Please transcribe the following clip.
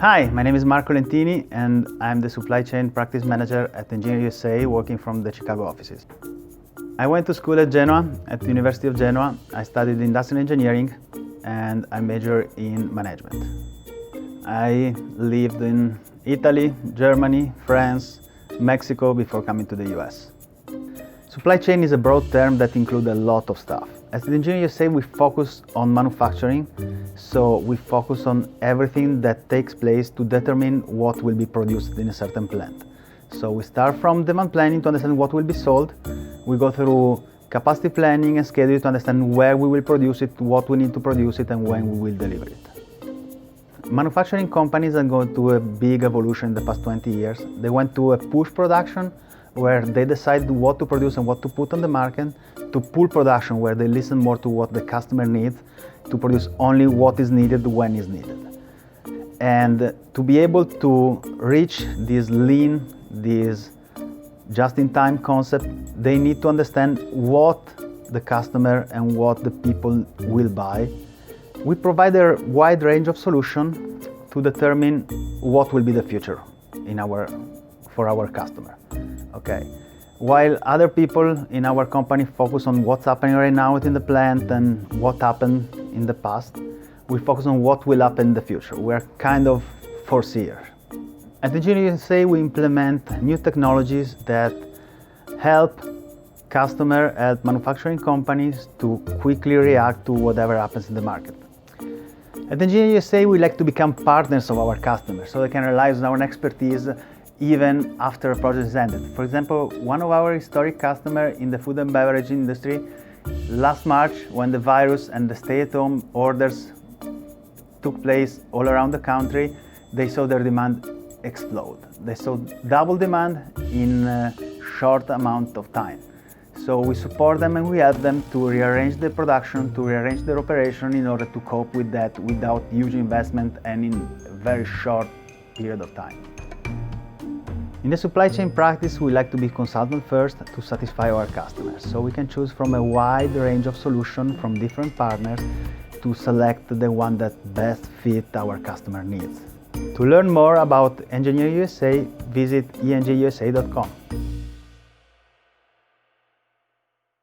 Hi, my name is Marco Lentini and I'm the Supply Chain Practice Manager at Engineer USA, working from the Chicago offices. I went to school at Genoa, at the University of Genoa. I studied industrial engineering and I majored in management. I lived in Italy, Germany, France, Mexico before coming to the US. Supply chain is a broad term that includes a lot of stuff. At the Engineer USA, we focus on manufacturing, so we focus on everything that takes place to determine what will be produced in a certain plant. So we start from demand planning to understand what will be sold. We go through capacity planning and schedule to understand where we will produce it, what we need to produce it, and when we will deliver it. Manufacturing companies are going through a big evolution in the past 20 years. They went to a push production, where they decide what to produce and what to put on the market, to pull production, where they listen more to what the customer needs, to produce only what is needed when is needed. And to be able to reach this lean, this just-in-time concept, they need to understand what the customer and what the people will buy. We provide a wide range of solutions to determine what will be the future for our customer. Okay. While other people in our company focus on what's happening right now in the plant and what happened in the past, we focus on what will happen in the future. We're kind of foreseers. At Engineer USA, we implement new technologies that help customers, help manufacturing companies to quickly react to whatever happens in the market. At Engineer USA, we like to become partners of our customers so they can rely on our expertise even after a project is ended. For example, one of our historic customers in the food and beverage industry, last March, when the virus and the stay-at-home orders took place all around the country, they saw their demand explode. They saw double demand in a short amount of time. So we support them and we help them to rearrange the production, to rearrange their operation in order to cope with that without huge investment and in a very short period of time. In the supply chain practice, we like to be consultant first to satisfy our customers. So we can choose from a wide range of solutions from different partners to select the one that best fit our customer needs. To learn more about Engineer USA, visit engineerusa.com.